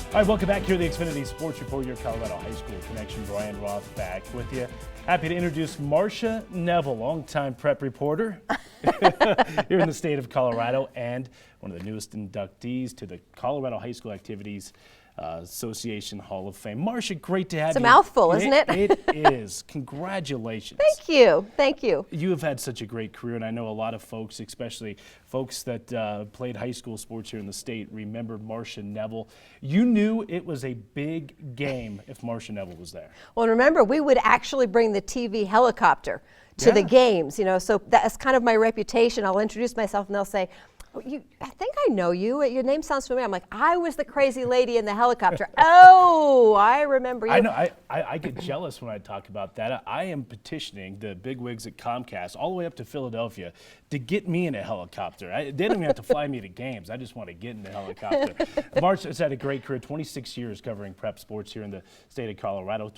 All right, welcome back here to the Xfinity Sports Report, your Colorado High School connection. Brian Roth back with you. Happy to introduce Marcia Neville, longtime prep reporter here in the state of Colorado and one of the newest inductees to the Colorado High School Activities Association Hall of Fame. Marcia, great to have you. It's a mouthful, isn't it? It is. Congratulations. Thank you. Thank you. You have had such a great career, and I know a lot of folks, especially folks that played high school sports here in the state, remember Marcia Neville. You knew it was a big game if Marcia Neville was there. Well, and remember, we would actually bring the TV helicopter to the games, so that's kind of my reputation. I'll introduce myself and they'll say, oh, I think I know you. Your name sounds familiar. I'm like, I was the crazy lady in the helicopter. Oh, I remember you. I know. I get jealous when I talk about that. I am petitioning the bigwigs at Comcast all the way up to Philadelphia to get me in a helicopter. They don't even have to fly me to games. I just want to get in the helicopter. Marcia has had a great career, 26 years covering prep sports here in the state of Colorado,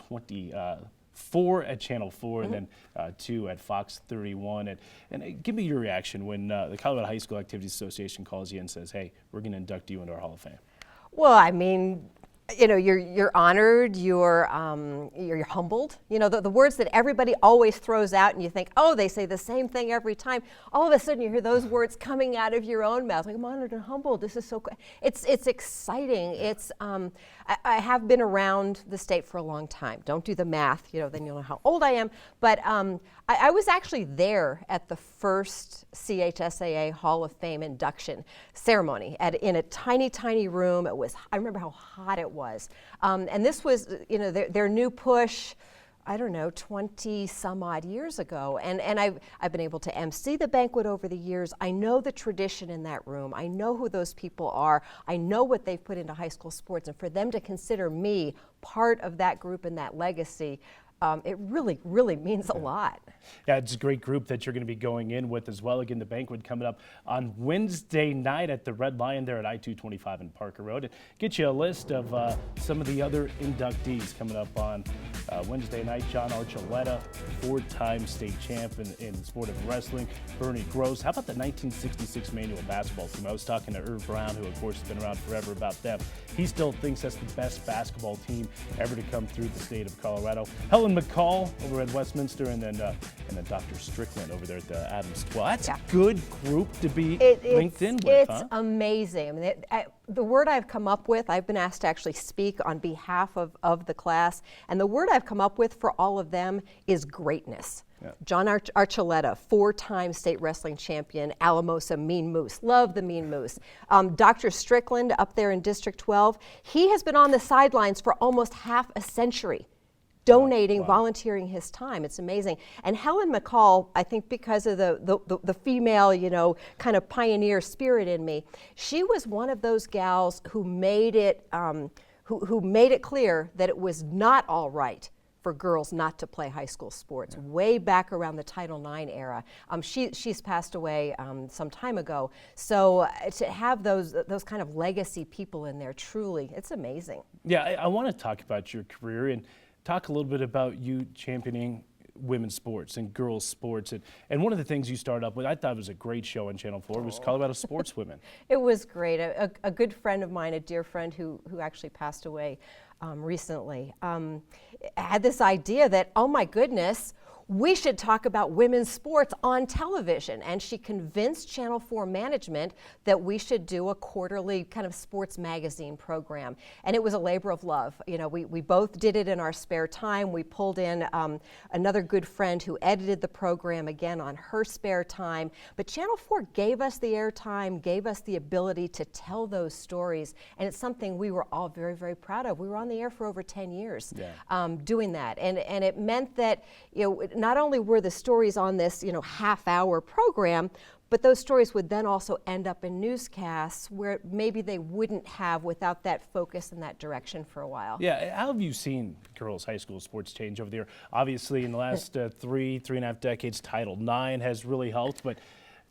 4 at Channel 4 and then 2 at Fox 31. And give me your reaction when the Colorado High School Activities Association calls you and says, hey, we're going to induct you into our Hall of Fame. Well, I mean, you're honored, you're humbled. The words that everybody always throws out and you think, oh, they say the same thing every time. All of a sudden you hear those words coming out of your own mouth. Like, I'm honored and humbled. This is so cool. It's exciting. It's I have been around the state for a long time. Don't do the math, then you'll know how old I am. But I was actually there at the first CHSAA Hall of Fame induction ceremony in a tiny, tiny room. I remember how hot it was. And this was, their new push, I don't know, 20 some odd years ago. And I've been able to MC the banquet over the years. I know the tradition in that room. I know who those people are. I know what they've put into high school sports. And for them to consider me part of that group and that legacy, it really, really means a lot. Yeah, it's a great group that you're going to be going in with as well. Again, the banquet coming up on Wednesday night at the Red Lion there at I-225 and Parker Road. Get you a list of some of the other inductees coming up on Wednesday night. John Archuleta, 4-time state champ in the sport of wrestling. Bernie Gross. How about the 1966 Manual basketball team? I was talking to Irv Brown, who of course has been around forever, about them. He still thinks that's the best basketball team ever to come through the state of Colorado. Helen McCall over at Westminster, and then Dr. Strickland over there at the Adams. Well, that's a good group to be linked in with, It's amazing. I mean, the word I've come up with, I've been asked to actually speak on behalf of the class, and the word I've come up with for all of them is greatness. Yeah. John Archuleta, 4-time state wrestling champion, Alamosa Mean Moose. Love the Mean Moose. Dr. Strickland up there in District 12, he has been on the sidelines for almost half a century, donating, volunteering his time. It's amazing. And Helen McCall, I think because of the female, kind of pioneer spirit in me, she was one of those gals who made it who made it clear that it was not all right for girls not to play high school sports, way back around the Title IX era. She's passed away some time ago. So to have those kind of legacy people in there, truly, it's amazing. Yeah, I want to talk about your career and talk a little bit about you championing women's sports and girls' sports. And one of the things you started up with, I thought was a great show on Channel 4, was Colorado Sportswomen. It was great. A good friend of mine, a dear friend who actually passed away recently, had this idea that, oh my goodness, we should talk about women's sports on television. And she convinced Channel 4 management that we should do a quarterly kind of sports magazine program. And it was a labor of love. We both did it in our spare time. We pulled in another good friend who edited the program again on her spare time. But Channel 4 gave us the airtime, gave us the ability to tell those stories. And it's something we were all very, very proud of. We were on the air for over 10 years doing that. And it meant that, not only were the stories on this, half-hour program, but those stories would then also end up in newscasts where maybe they wouldn't have without that focus and that direction for a while. Yeah, how have you seen girls' high school sports change over there? Obviously, in the last three and a half decades, Title IX has really helped, but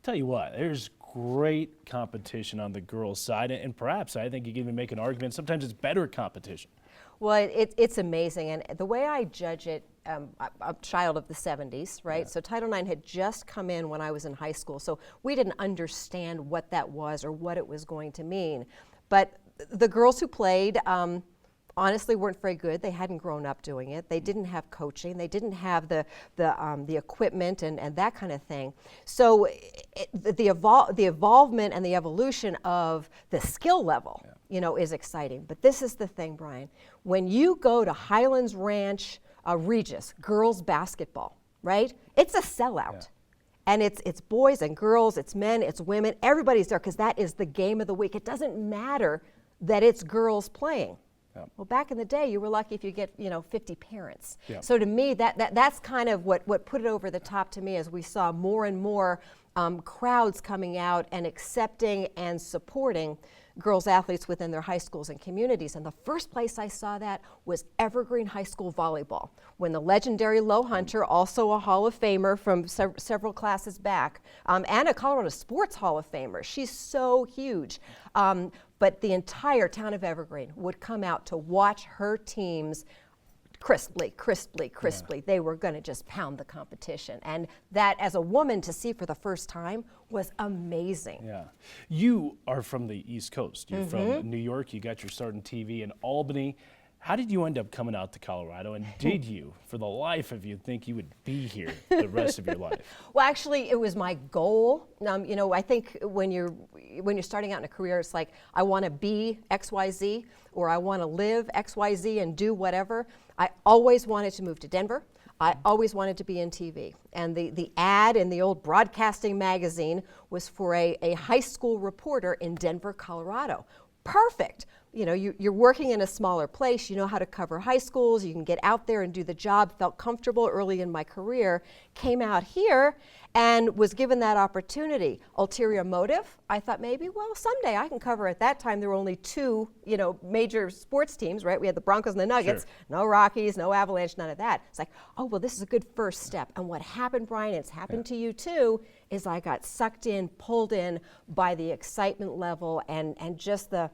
tell you what, there's great competition on the girls' side, and perhaps I think you can even make an argument, sometimes it's better competition. Well, it's amazing, and the way I judge it, I'm a child of the 70s, right? So Title IX had just come in when I was in high school, so we didn't understand what that was or what it was going to mean. But the girls who played honestly weren't very good. They hadn't grown up doing it. They didn't have coaching. They didn't have the equipment and that kind of thing. So the evolvement and the evolution of the skill level, is exciting. But this is the thing, Brian. When you go to Highlands Ranch Regis girls basketball, right? It's a sellout. Yeah. And it's boys and girls, it's men, it's women. Everybody's there because that is the game of the week. It doesn't matter that it's girls playing. Yeah. Well, back in the day, you were lucky if you get 50 parents. Yeah. So to me, that's kind of what put it over the top to me, as we saw more and more crowds coming out and accepting and supporting girls athletes within their high schools and communities. And the first place I saw that was Evergreen High School volleyball, when the legendary Lo Hunter, also a Hall of Famer from several classes back, and a Colorado Sports Hall of Famer. She's so huge. But the entire town of Evergreen would come out to watch her teams crisply. Yeah. They were going to just pound the competition. And that, as a woman, to see for the first time was amazing. Yeah. You are from the East Coast. You're from New York. You got your start in TV in Albany. How did you end up coming out to Colorado? And did you, for the life of you, think you would be here the rest of your life? Well, actually, it was my goal. I think when you're starting out in a career, it's like, I want to be XYZ, or I want to live XYZ and do whatever. I always wanted to move to Denver. I always wanted to be in TV. And the ad in the old broadcasting magazine was for a high school reporter in Denver, Colorado. Perfect. You're working in a smaller place, you know how to cover high schools, you can get out there and do the job. Felt comfortable early in my career, came out here and was given that opportunity. Ulterior motive, I thought maybe, well, someday I can cover. At that time, there were only two, major sports teams, right? We had the Broncos and the Nuggets, no Rockies, no Avalanche, none of that. It's like, oh, well, this is a good first step. And what happened, Brian, it's happened to you too, is I got sucked in, pulled in by the excitement level and just the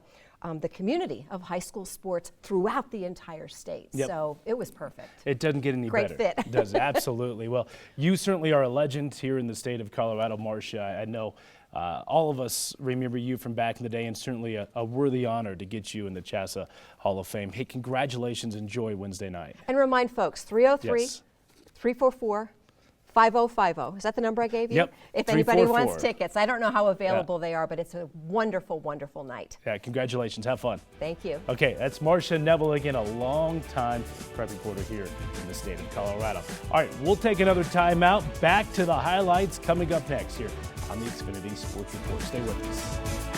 community of high school sports throughout the entire state. Yep. So it was perfect. It doesn't get any better. Great fit. It does, absolutely. Well, you certainly are a legend here in the state of Colorado, Marcia. I know all of us remember you from back in the day, and certainly a worthy honor to get you in the CHSAA Hall of Fame. Hey, congratulations. Enjoy Wednesday night. And remind folks, 303-344-5050. Is that the number I gave you? Yep. If anybody wants tickets. I don't know how available they are, but it's a wonderful, wonderful night. Yeah, congratulations. Have fun. Thank you. Okay, that's Marcia Neville again, a long-time prep reporter here in the state of Colorado. All right, we'll take another timeout. Back to the highlights coming up next here on the Xfinity Sports Report. Stay with us.